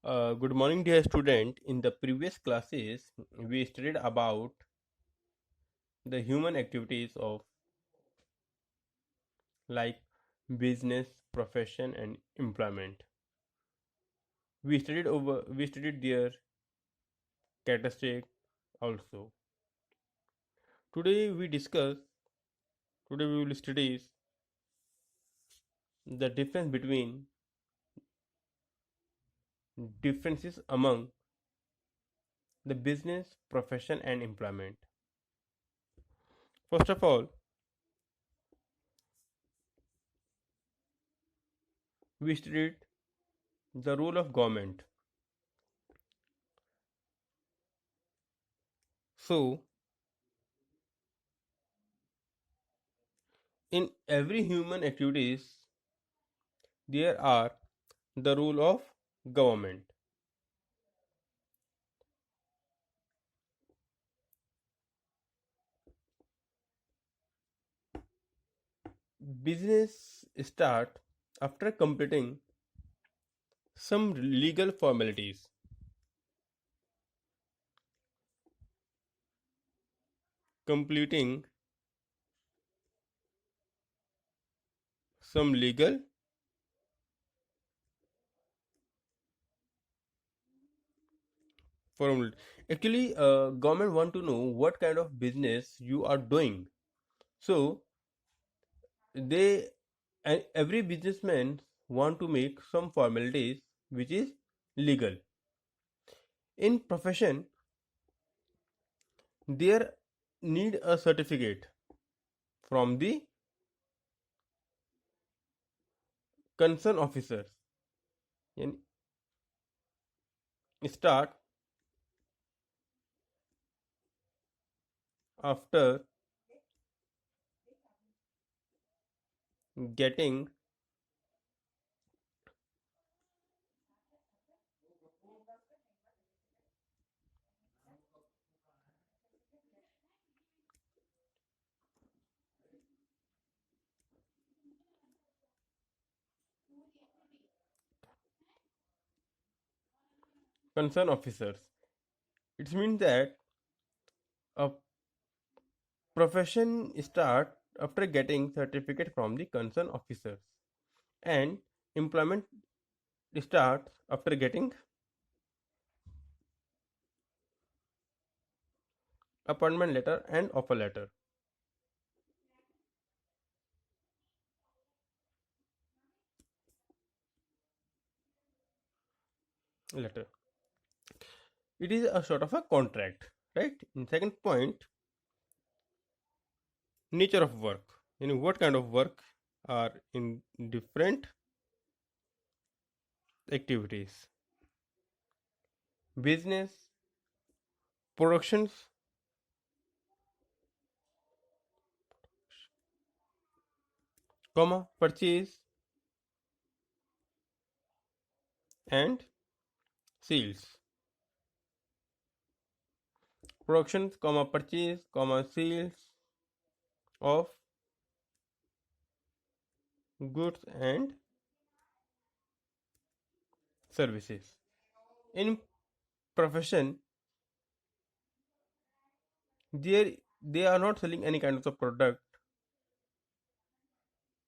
Good morning, dear student. In the previous classes, we studied about the human activities of like business, profession, and employment. We studied their characteristic also. Today we discuss. Today we will study the differences among the business, profession, and employment. First of all, we studied the role of government. So, in every human activities, there are the role of government. Business start after completing some legal formalities, completing some legal formality. Actually, government want to know what kind of business you are doing. So they every businessman want to make some formalities which is legal. In profession, there need a certificate from the concerned officers and start after getting concerned officers. It means that a profession start after getting certificate from the concerned officers, and employment starts after getting appointment letter and offer letter. It is a sort of a contract, right? In second point, nature of work. What kind of work are in different activities. Business, productions, purchase and sales. Productions, purchase, sales of goods and services. In profession, they are not selling any kind of a product,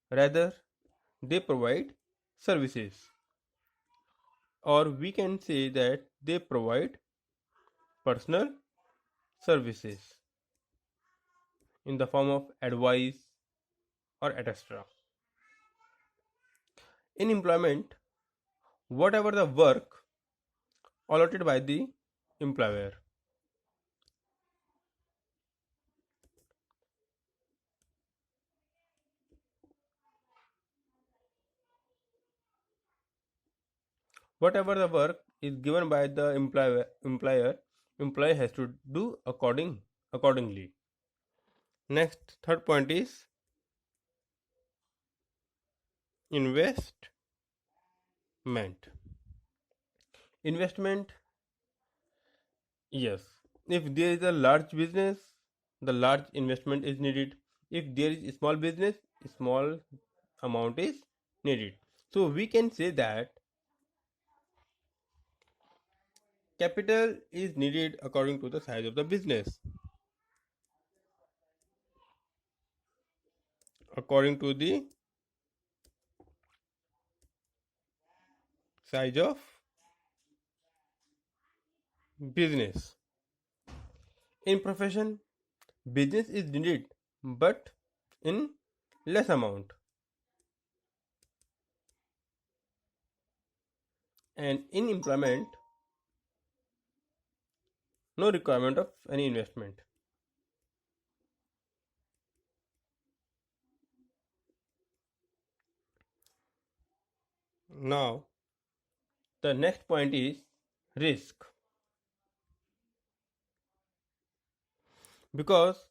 rather they provide services, or we can say that they provide personal services in the form of advice or etc. In employment, whatever the work allotted by the employer, whatever the work is given by the employer has to do accordingly. Next, third point is investment. Investment, yes. If there is a large business, the large investment is needed. If there is a small business, small amount is needed. So we can say that Capital is needed according to the size of the business. According to the size of business. In profession, business is needed but in less amount, and in employment, no requirement of any investment. Now, the next point is risk, because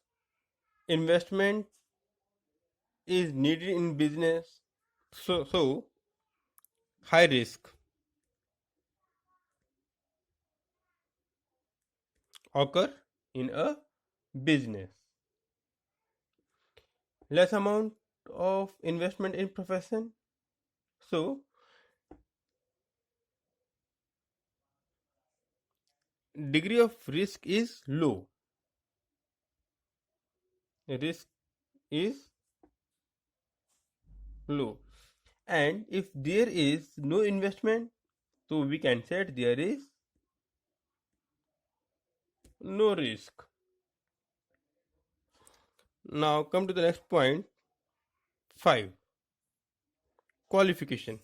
investment is needed in business, so high risk occur in a business. Less amount of investment in profession, so degree of risk is low. Risk is low, and if there is no investment, so we can say there is no risk. Now come to the next point, 5, qualification.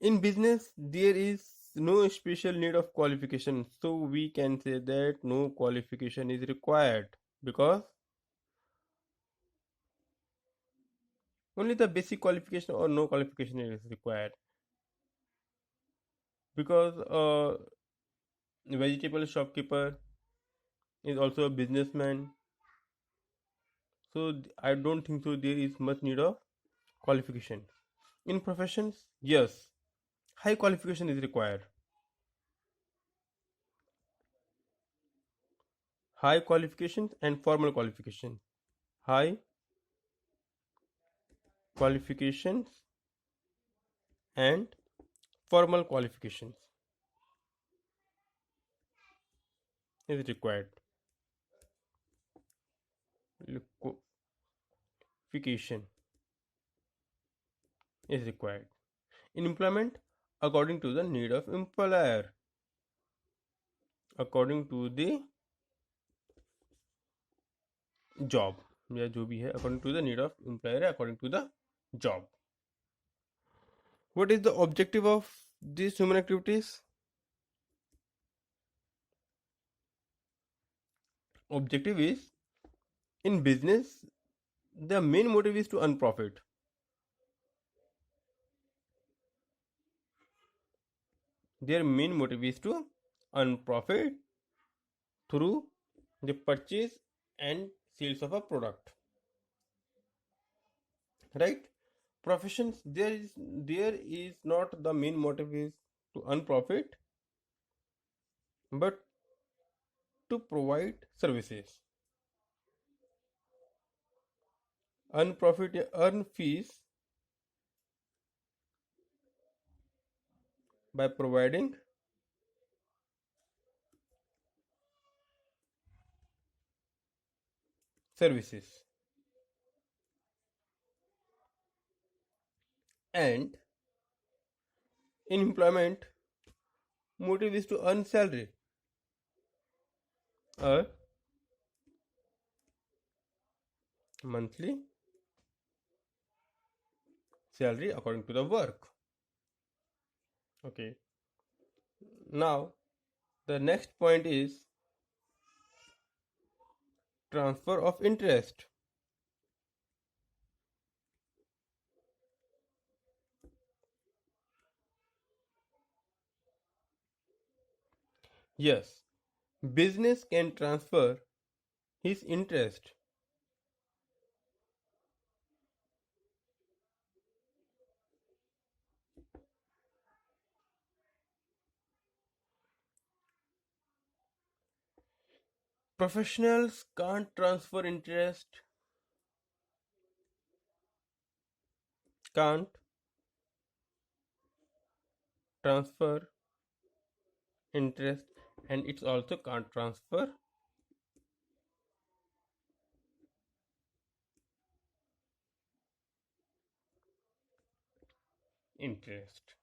In business there is no special need of qualification, so we can say that no qualification is required, because only the basic qualification or no qualification is required, because a vegetable shopkeeper is also a businessman, so I don't think so there is much need of qualification. In professions, yes, high qualification is required. High qualifications and formal qualification. High qualifications and formal qualifications is required. Qualification is required. In employment, according to the need of employer, according to the job, या जो भी है according to the need of employer, according to the job. What is the objective of these human activities? Objective is, in business the main motive is to earn profit. Their main motive is to earn profit through the purchase and sales of a product, right? Professions, there is not the main motive is to earn profit, but to provide services, earn profit, earn fees by providing services. And in employment, motive is to earn salary, a monthly salary according to the work. Okay, now the next point is transfer of interest. Yes, business can transfer his interest. Professionals can't transfer interest can't transfer interest, and it's also can't transfer interest.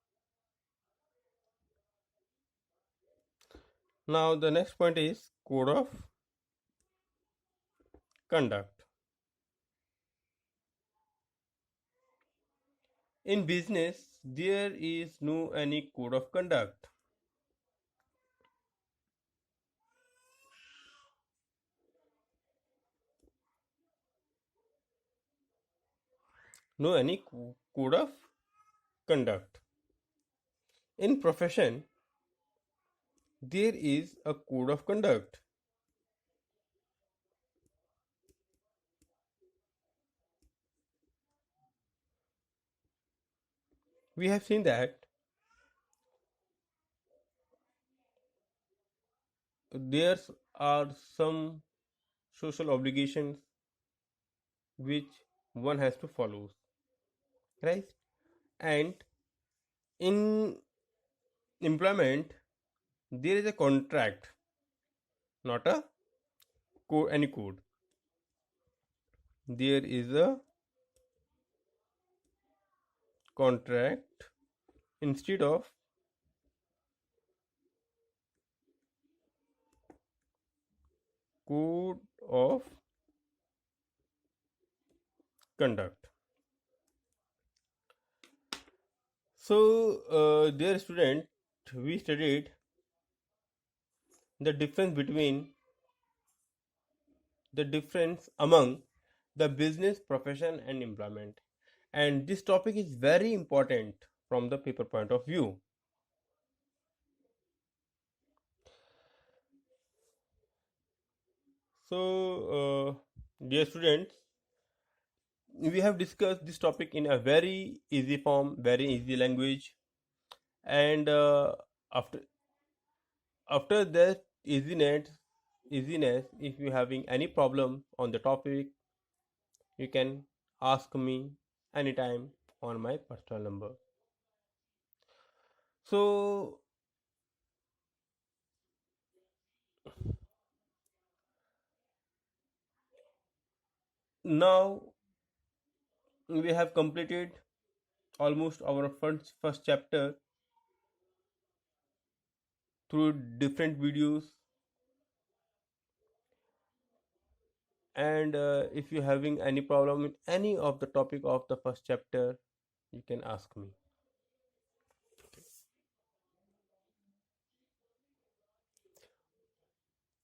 Now the next point is code of conduct. In business, there is no any code of conduct. No any code of conduct. In profession, there is a code of conduct. We have seen that there are some social obligations which one has to follow, right? And in employment, there is a contract, not a any code. There is a contract instead of code of conduct. So, dear student, we studied the difference between the difference among the business, profession, and employment. And this topic is very important from the paper point of view. So, dear students, we have discussed this topic in a very easy form, very easy language, and after that easiness, if you having any problem on the topic, you can ask me anytime on my personal number. So now we have completed almost our first chapter through different videos, and if you having any problem with any of the topic of the first chapter, you can ask me.